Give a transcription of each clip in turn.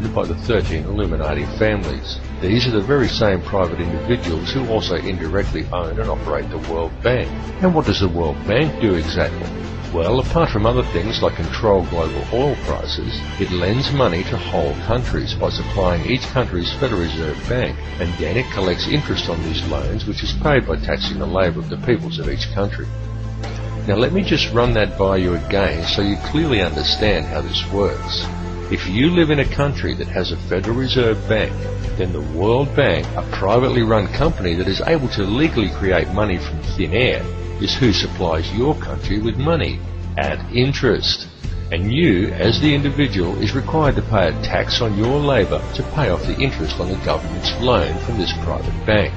funded by the 13 Illuminati families. These are the very same private individuals who also indirectly own and operate the World Bank. And what does the World Bank do exactly? Well, apart from other things like control global oil prices, it lends money to whole countries by supplying each country's Federal Reserve Bank, and then it collects interest on these loans, which is paid by taxing the labour of the peoples of each country. Now let me just run that by you again so you clearly understand how this works. If you live in a country that has a Federal Reserve Bank, then the World Bank, a privately run company that is able to legally create money from thin air, is who supplies your country with money at interest. And you, as the individual, is required to pay a tax on your labour to pay off the interest on the government's loan from this private bank.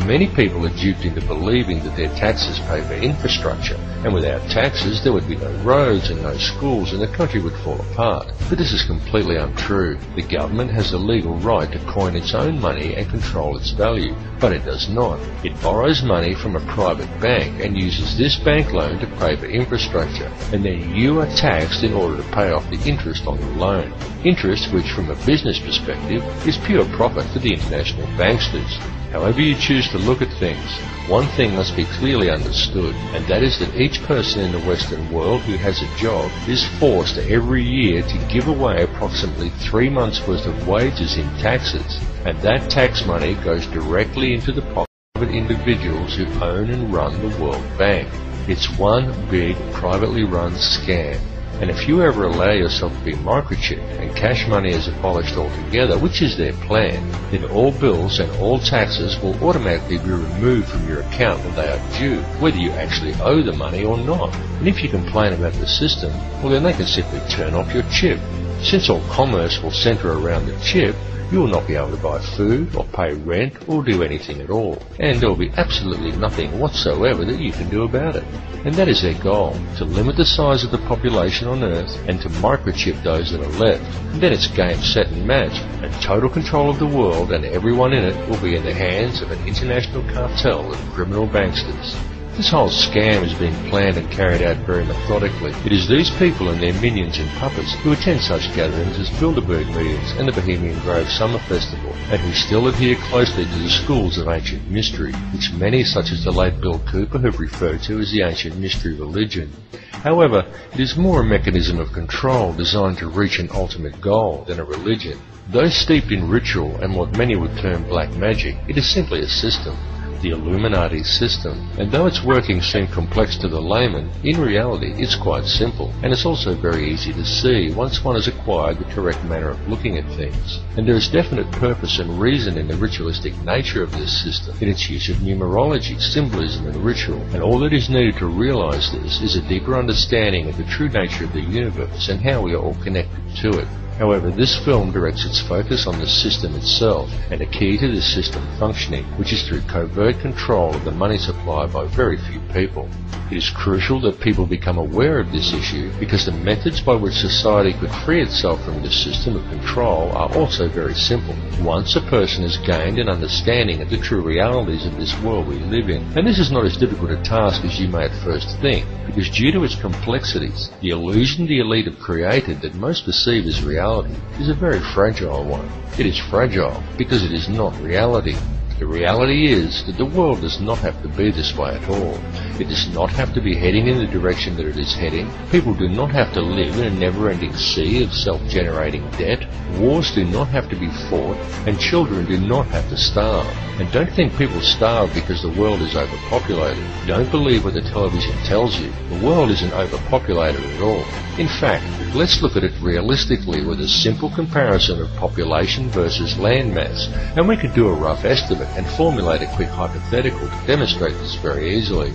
Many people are duped into believing that their taxes pay for infrastructure, and without taxes there would be no roads and no schools and the country would fall apart. But this is completely untrue. The government has the legal right to coin its own money and control its value, but it does not. It borrows money from a private bank and uses this bank loan to pay for infrastructure, and then you are taxed in order to pay off the interest on the loan. Interest which, from a business perspective, is pure profit for the international banksters. However you choose to look at things, one thing must be clearly understood, and that is that each person in the Western world who has a job is forced every year to give away approximately 3 months' worth of wages in taxes, and that tax money goes directly into the pocket of individuals who own and run the World Bank. It's one big privately run scam. And if you ever allow yourself to be microchipped and cash money is abolished altogether, which is their plan, then all bills and all taxes will automatically be removed from your account when they are due, whether you actually owe the money or not. And if you complain about the system, well then they can simply turn off your chip. Since all commerce will centre around the chip, you will not be able to buy food or pay rent or do anything at all, and there will be absolutely nothing whatsoever that you can do about it. And that is their goal, to limit the size of the population on Earth and to microchip those that are left. And then it's game, set and match, and total control of the world and everyone in it will be in the hands of an international cartel of criminal banksters. This whole scam is being planned and carried out very methodically. It is these people and their minions and puppets who attend such gatherings as Bilderberg meetings and the Bohemian Grove Summer Festival, and who still adhere closely to the schools of ancient mystery, which many such as the late Bill Cooper have referred to as the ancient mystery religion. However, it is more a mechanism of control designed to reach an ultimate goal than a religion. Though steeped in ritual and what many would term black magic, it is simply a system. The Illuminati system, and though its workings seem complex to the layman, in reality it's quite simple, and it's also very easy to see once one has acquired the correct manner of looking at things. And there is definite purpose and reason in the ritualistic nature of this system, in its use of numerology, symbolism and ritual, and all that is needed to realize this is a deeper understanding of the true nature of the universe and how we are all connected to it. However, this film directs its focus on the system itself, and a key to this system functioning, which is through covert control of the money supply by very few people. It is crucial that people become aware of this issue, because the methods by which society could free itself from this system of control are also very simple. Once a person has gained an understanding of the true realities of this world we live in, and this is not as difficult a task as you may at first think, because due to its complexities, the illusion the elite have created that most perceive as reality is a very fragile one. It is fragile because it is not reality. The reality is that the world does not have to be this way at all. It does not have to be heading in the direction that it is heading. People do not have to live in a never-ending sea of self-generating debt. Wars do not have to be fought, and children do not have to starve. And don't think people starve because the world is overpopulated. Don't believe what the television tells you. The world isn't overpopulated at all. In fact, let's look at it realistically with a simple comparison of population versus land mass, and we could do a rough estimate and formulate a quick hypothetical to demonstrate this very easily.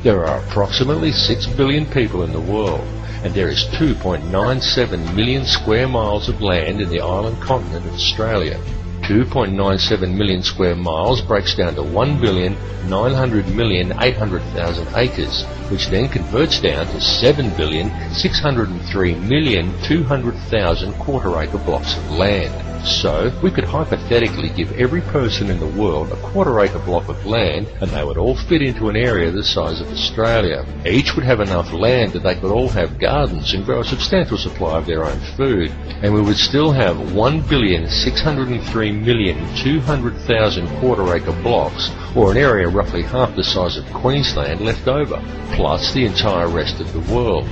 There are approximately 6 billion people in the world, and there is 2.97 million square miles of land in the island continent of Australia. 2.97 million square miles breaks down to 1,900,800,000 acres, which then converts down to 7,603,200,000 quarter-acre blocks of land. So, we could hypothetically give every person in the world a quarter-acre block of land, and they would all fit into an area the size of Australia. Each would have enough land that they could all have gardens and grow a substantial supply of their own food, and we would still have 1,603,200,000 quarter-acre blocks, or an area roughly half the size of Queensland, left over, plus the entire rest of the world.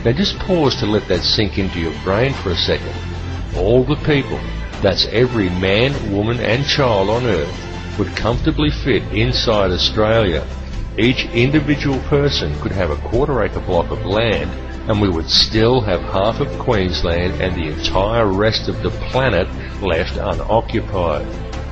Now just pause to let that sink into your brain for a second. All the people, that's every man, woman and child on Earth, would comfortably fit inside Australia. Each individual person could have a quarter-acre block of land, and we would still have half of Queensland and the entire rest of the planet left unoccupied.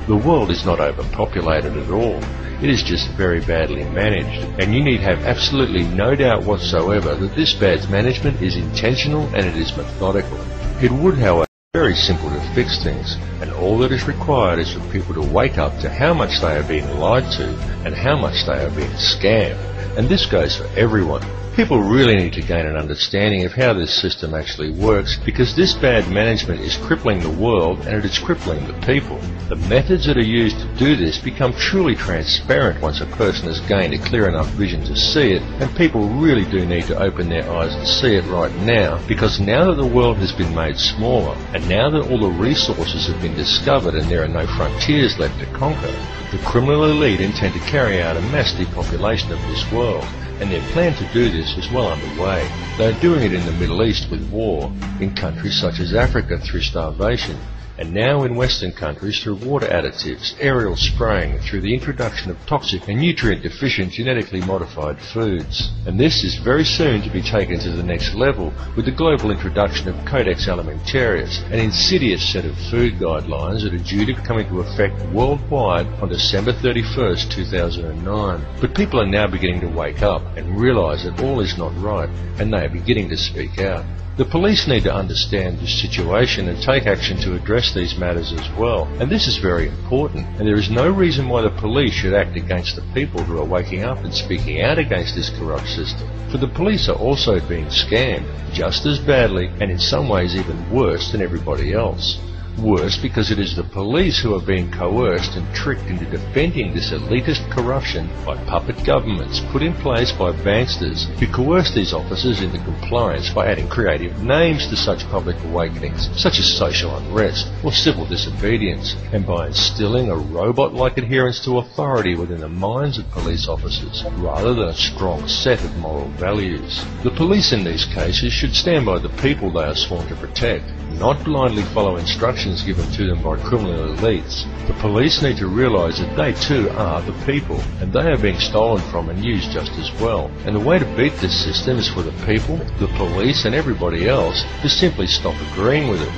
The world is not overpopulated at all. It is just very badly managed, and you need have absolutely no doubt whatsoever that this bad management is intentional and it is methodical. It would, however, be very simple to fix things, and all that is required is for people to wake up to how much they are being lied to and how much they are being scammed. And this goes for everyone. People really need to gain an understanding of how this system actually works, because this bad management is crippling the world and it is crippling the people. The methods that are used to do this become truly transparent once a person has gained a clear enough vision to see it, and people really do need to open their eyes to see it right now, because now that the world has been made smaller, and now that all the resources have been discovered and there are no frontiers left to conquer, the criminal elite intend to carry out a mass depopulation of this world. And their plan to do this is well underway. They are doing it in the Middle East with war, in countries such as Africa through starvation, and now in Western countries through water additives, aerial spraying, through the introduction of toxic and nutrient-deficient genetically modified foods. And this is very soon to be taken to the next level with the global introduction of Codex Alimentarius, an insidious set of food guidelines that are due to come into effect worldwide on December 31st, 2009. But people are now beginning to wake up and realise that all is not right, and they are beginning to speak out. The police need to understand this situation and take action to address these matters as well, and this is very important, and there is no reason why the police should act against the people who are waking up and speaking out against this corrupt system. For the police are also being scammed, just as badly and in some ways even worse than everybody else. Worse because it is the police who are being coerced and tricked into defending this elitist corruption by puppet governments put in place by banksters who coerce these officers into compliance by adding creative names to such public awakenings, such as social unrest or civil disobedience, and by instilling a robot-like adherence to authority within the minds of police officers, rather than a strong set of moral values. The police in these cases should stand by the people they are sworn to protect, not blindly follow instructions given to them by criminal elites. The police need to realise that they too are the people, and they are being stolen from and used just as well. And the way to beat this system is for the people, the police and everybody else to simply stop agreeing with it.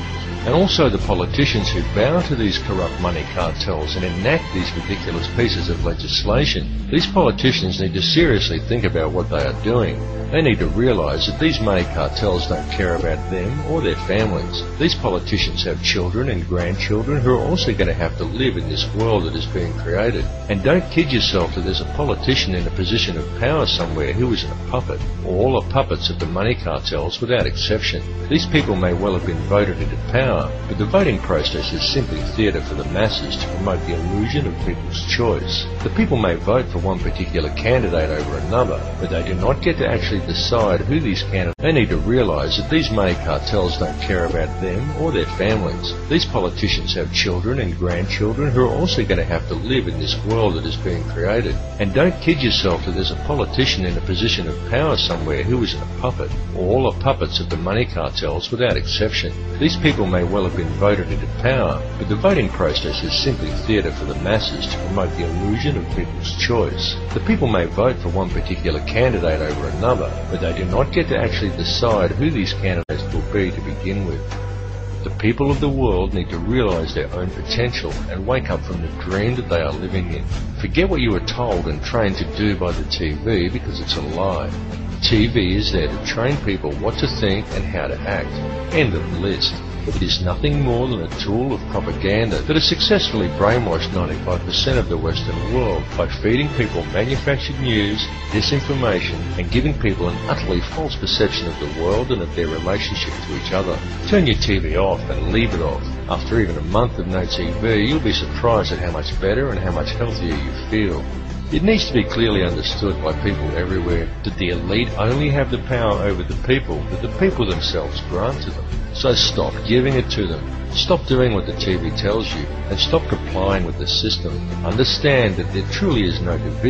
And also the politicians who bow to these corrupt money cartels and enact these ridiculous pieces of legislation. These politicians need to seriously think about what they are doing. They need to realise that these money cartels don't care about them or their families. These politicians have children and grandchildren who are also going to have to live in this world that is being created. And don't kid yourself that there's a politician in a position of power somewhere who isn't a puppet. All are puppets of the money cartels without exception. These people may well have been voted into power, but the voting process is simply theatre for the masses to promote the illusion of people's choice. The people may vote for one particular candidate over another, but they do not get to actually decide who these candidates are. They need to realise that these money cartels don't care about them or their families. These politicians have children and grandchildren who are also going to have to live in this world that is being created. And don't kid yourself that there's a politician in a position of power somewhere who isn't a puppet. All are puppets of the money cartels without exception. These people may well have been voted into power, but the voting process is simply theatre for the masses to promote the illusion of people's choice. The people may vote for one particular candidate over another, but they do not get to actually decide who these candidates will be to begin with. The people of the world need to realise their own potential and wake up from the dream that they are living in. Forget what you were told and trained to do by the TV, because it's a lie. TV is there to train people what to think and how to act. End of list. It is nothing more than a tool of propaganda that has successfully brainwashed 95% of the Western world by feeding people manufactured news, disinformation, and giving people an utterly false perception of the world and of their relationship to each other. Turn your TV off and leave it off. After even a month of no TV, you'll be surprised at how much better and how much healthier you feel. It needs to be clearly understood by people everywhere that the elite only have the power over the people that the people themselves grant to them. So stop giving it to them. Stop doing what the TV tells you and stop complying with the system. Understand that there truly is no division